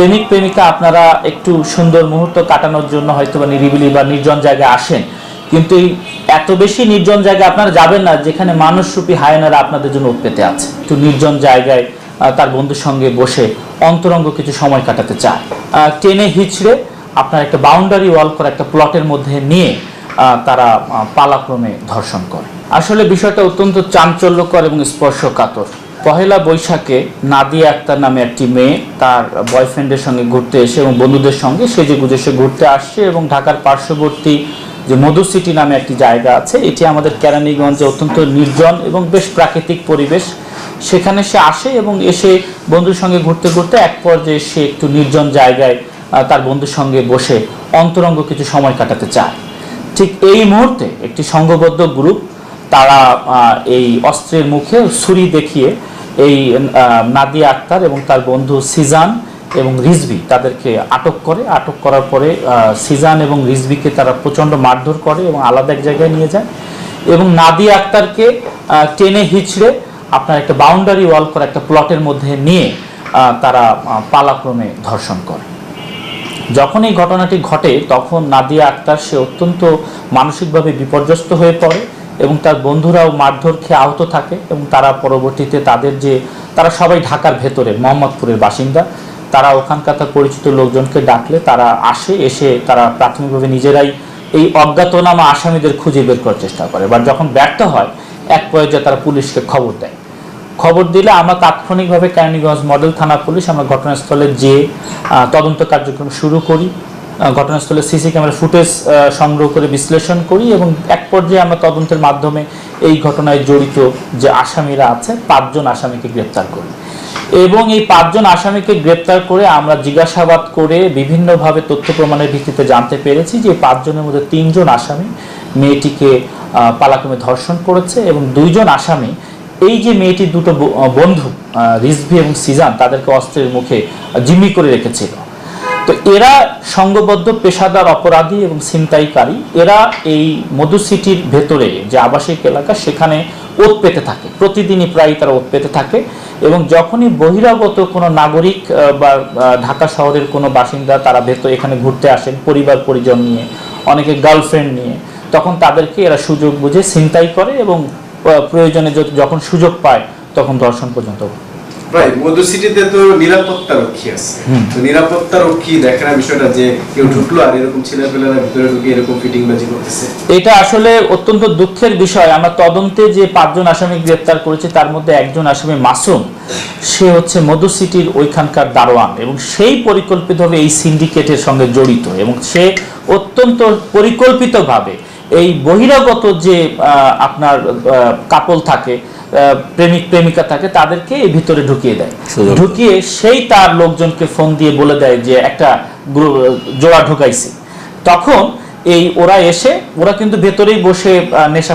প্রেমিক প্রেমিকা আপনারা একটু সুন্দর মুহূর্ত কাটানোর জন্য হয়তো বা নিরিবিলি বা নির্জন জায়গায় আসেন, কিন্তু এই এত বেশি নির্জন জায়গায় আপনারা যাবেন না যেখানে মানুষরূপী হায়েনারা আপনাদের জন্য উৎপেতে আছে। একটু নির্জন জায়গায় তার বন্ধুর সঙ্গে বসে অন্তরঙ্গ কিছু সময় কাটাতে চায়। টেনে হিচড়ে আপনার একটা বাউন্ডারি ওয়াল করা একটা প্লটের মধ্যে নিয়ে তারা পালাক্রমে ধর্ষণ করে। আসলে বিষয়টা অত্যন্ত চাঞ্চল্যকর এবং স্পর্শকাতর। পহেলা বৈশাখে নাদিয়া আক্তার নামে একটি মেয়ে তার বয়ফ্রেন্ডের সঙ্গে ঘুরতে এসে এবং বন্ধুদের সঙ্গে সেজেগুজে সে ঘুরতে আসছে এবং ঢাকার পার্শ্ববর্তী যে মধু সিটি নামে একটি জায়গা আছে, এটি আমাদের কেরানীগঞ্জে অত্যন্ত নির্জন এবং বেশ প্রাকৃতিক পরিবেশ। সেখানে সে আসে এবং এসে বন্ধুর সঙ্গে ঘুরতে ঘুরতে এক পর্যায়ে সে একটু নির্জন জায়গায় তার বন্ধুর সঙ্গে বসে অন্তরঙ্গ কিছু সময় কাটাতে চায়। ঠিক এই মুহূর্তে একটি সংঘবদ্ধ গ্রুপ তারা এই অস্ত্রের মুখে ছুরি দেখিয়ে এই নাদিয়া আক্তার এবং তার বন্ধু সিজান এবং রিজভি তাদেরকে আটক করে। আটক করার পরে সিজান এবং রিজভিকে তারা প্রচণ্ড মারধর করে এবং আলাদা এক জায়গায় নিয়ে যায় এবং নাদিয়া আক্তারকে টেনে হিচড়ে আপনার একটা বাউন্ডারি ওয়াল করা একটা প্লটের মধ্যে নিয়ে তারা পালাক্রমে ধর্ষণ করে। যখন এই ঘটনাটি ঘটে তখন নাদিয়া আক্তার সে অত্যন্ত মানসিকভাবে বিপর্যস্ত হয়ে পড়ে এবং তার বন্ধুরাও মারধর খেয়ে আহত থাকে এবং তারা পরবর্তীতে তারা সবাই ঢাকার ভেতরে মোহাম্মদপুরের বাসিন্দা। তারা ওখানকার তার পরিচিত লোকজনকে ডাকলে তারা এসে তারা প্রাথমিকভাবে নিজেরাই এই অজ্ঞাতনামা আসামিদের খুঁজে বের করার চেষ্টা করে। বা যখন ব্যর্থ হয় এক পর্যায়ে তারা পুলিশকে খবর দেয়। খবর দিলে আমরা তাৎক্ষণিকভাবে কেরানীগঞ্জ মডেল থানা পুলিশ আমরা ঘটনাস্থলে যেয়ে তদন্ত কার্যক্রম শুরু করি। ঘটনাস্থলে সিসি ক্যামেরা ফুটেজ সংগ্রহ করে বিশ্লেষণ করি এবং এক পর্যায়ে আমরা তদন্তের মাধ্যমে এই ঘটনায় জড়িত যে আসামিরা আছে 5 জন আসামিকে গ্রেপ্তার করি এবং এই 5 জন আসামিকে গ্রেপ্তার করে আমরা জিজ্ঞাসাবাদ করে বিভিন্নভাবে তথ্য প্রমাণের ভিত্তিতে জানতে পেরেছি যে 5 জনের মধ্যে 3 জন আসামি মেয়েটিকে পালাক্রমে ধর্ষণ করেছে এবং 2 জন আসামি এই যে মেয়েটির দুটো বন্ধু রিজভি এবং সিজান তাদেরকে অস্ত্রের মুখে জিম্মি করে রেখেছিল। তো এরা সংঘবদ্ধ পেশাদার অপরাধী এবং ছিনতাইকারী। এরা এই মধু সিটির ভেতরে যে আবাসিক এলাকা সেখানে ওত পেতে থাকে, প্রতিদিনই প্রায় তারা ওত পেতে থাকে এবং যখনই বহিরাগত কোনো নাগরিক বা ঢাকা শহরের কোনো বাসিন্দা তারা এখানে ঘুরতে আসেন পরিবার পরিজন নিয়ে, অনেকে গার্লফ্রেন্ড নিয়ে, তখন তাদেরকে এরা সুযোগ বুঝে ছিনতাই করে এবং প্রয়োজনে যখন সুযোগ পায় তখন ধর্ষণ পর্যন্ত। মধু সিটিতে তো নিরাপত্তা রক্ষী আছে, তো নিরাপত্তা রক্ষী দেখার বিষয়টা যে কেউ ঢুকলো আর এরকম ছেলেপেলেরা ভিতরে ঢুকে এরকম ফিটিংবাজি করতেছে, এটা আসলে অত্যন্ত দুঃখের বিষয়। আমরা তদন্তে যে 5 জন আসামি গ্রেপ্তার করেছি তার মধ্যে একজন আসামি মাসুম, সে হচ্ছে মধু সিটির ওইখানকার দারোয়ান এবং সেই পরিকল্পিতভাবে এই সিন্ডিকেটের সঙ্গে জড়িত এবং সে অত্যন্ত পরিকল্পিতভাবে এই বহিরাগত যে আপনার কাপল থাকে, প্রেমিক প্রেমিকা থাকে, তাদেরকে এই ভিতরে ঢুকিয়ে দেয়। ঢুকিয়ে সেই তার লোকজনকে ফোন দিয়ে বলে দেয় যে একটা জোড়া ঢুকাইছি। তখন ওরা কিন্তু ভেতরেই বসে নেশা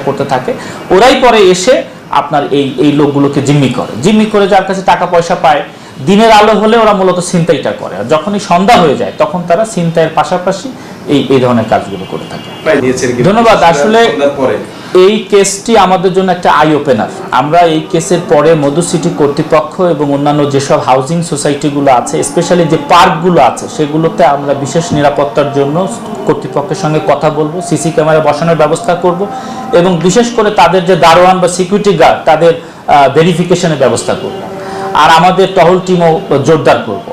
করতে থাকে। ওরাই পরে এসে আপনার এই লোকগুলোকে জিম্মি করে যার কাছে টাকা পয়সা পায়। দিনের আলো হলে ওরা মূলত ছিনতাইটা করে, আর যখনই সন্ধ্যা হয়ে যায় তখন তারা ছিনতাইয়ের পাশাপাশি এই ধরনের কাজগুলো করে থাকে। ধন্যবাদ। আসলে এই কেসটি আমাদের জন্য একটা আই ওপেনার। আমরা এই কেসের পরে মধু সিটি কর্তৃপক্ষ এবং অন্যান্য যেসব হাউজিং সোসাইটিগুলো আছে, স্পেশালি যে পার্কগুলো আছে, সেগুলোতে আমরা বিশেষ নিরাপত্তার জন্য কর্তৃপক্ষের সঙ্গে কথা বলবো, সিসি ক্যামেরা বসানোর ব্যবস্থা করব এবং বিশেষ করে তাদের যে দারোয়ান বা সিকিউরিটি গার্ড তাদের ভেরিফিকেশনের ব্যবস্থা করব আর আমাদের টহল টিমও জোরদার করব।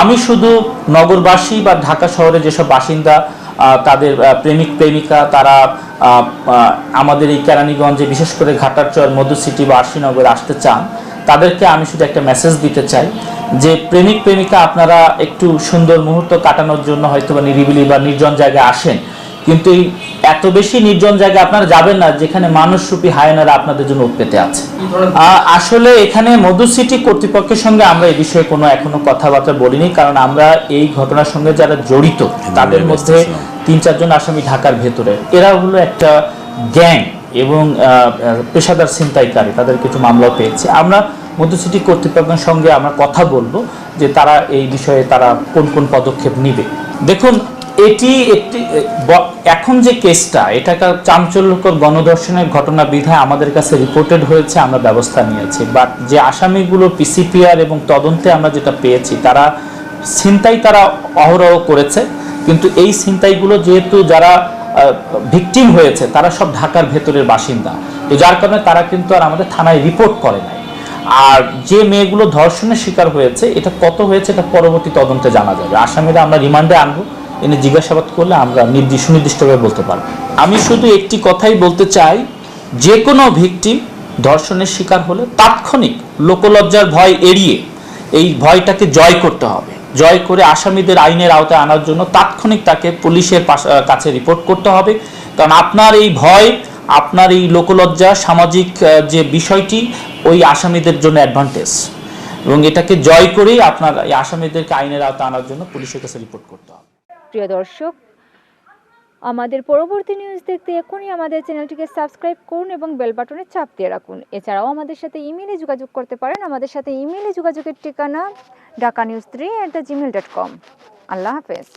আমি শুধু নগরবাসী বা ঢাকা শহরে যেসব বাসিন্দা তাদের প্রেমিক প্রেমিকা তারা আমাদের এই কেরানীগঞ্জে বিশেষ করে ঘাটারচর মধু সিটি বা আশিনগরে আসতে চান, তাদেরকে আমি শুধু একটা মেসেজ দিতে চাই যে প্রেমিক প্রেমিকা আপনারা একটু সুন্দর মুহূর্ত কাটানোর জন্য হয়তো বা নিরিবিলি বা নির্জন জায়গায় আসেন, কিন্তু এই এত বেশি নির্জন জায়গায় আপনারা যাবেন না যেখানে মানুষরূপী হায়েনারা আপনাদের জন্য উৎপেতে আছে। আসলে এখানে মধু সিটি কর্তৃপক্ষের সঙ্গে আমরা এই বিষয়ে এখনো কথাবার্তা বলিনি, কারণ আমরা এই ঘটনার সঙ্গে যারা জড়িত তাদের মধ্যে 3-4 জন আসামি ঢাকার ভেতরে, এরা হলো একটা গ্যাং এবং পেশাদার ছিনতাইকারী, তাদের কিছু মামলা পেয়েছে। আমরা মধু সিটি কর্তৃপক্ষের সঙ্গে আমরা কথা বলবো যে তারা এই বিষয়ে তারা কোন পদক্ষেপ নিবে। দেখুন, এটি একটি এখন যে কেসটা, এটা একটা চাঞ্চল্যকর গণধর্ষণের ঘটনা বিধায় আমাদের কাছে রিপোর্টেড হয়েছে, আমরা ব্যবস্থা নিয়েছি। বাট যে আসামিগুলো পিসিপিআর এবং তদন্তে আমরা যেটা পেয়েছি, তারা ছিনতাই তারা অহরহ করেছে, কিন্তু এই ছিনতাইগুলো যেহেতু যারা ভিকটিম হয়েছে তারা সব ঢাকার ভেতরের বাসিন্দা, তো যার কারণে তারা কিন্তু আর আমাদের থানায় রিপোর্ট করে নাই। আর যে মেয়েগুলো ধর্ষণের শিকার হয়েছে, এটা কত হয়েছে এটা পরবর্তী তদন্তে জানা যাবে। আসামিরা আমরা রিমান্ডে আনবো, এনে জিজ্ঞাসাবাদ করলে আমরা সুনির্দিষ্টভাবে বলতে পারবো। আমি শুধু একটি কথাই বলতে চাই, যে কোনো ভিকটিম ধর্ষণের শিকার হলে তাৎক্ষণিক লোকলজ্জার ভয় এড়িয়ে এই ভয়টাকে জয় করতে হবে। জয় করে আসামিদের আইনের আওতায় আনার জন্য তাৎক্ষণিক তাকে পুলিশের কাছে রিপোর্ট করতে হবে। কারণ আপনার এই ভয়, আপনার এই লোকলজ্জা, সামাজিক যে বিষয়টি, ওই আসামিদের জন্য অ্যাডভান্টেজ, এবং এটাকে জয় করেই আপনার এই আসামিদেরকে আইনের আওতায় আনার জন্য পুলিশের কাছে রিপোর্ট করতে হবে। প্রিয় দর্শক, আমাদের পরবর্তী নিউজ দেখতে এখনই আমাদের চ্যানেলটিকে সাবস্ক্রাইব করুন এবং বেল বাটনে চাপ দিয়ে রাখুন। এছাড়াও আমাদের সাথে ইমেইলে যোগাযোগ করতে পারেন। আমাদের সাথে ইমেইলে যোগাযোগের ঠিকানা dhakanews3@gmail.com। আল্লাহ হাফেজ।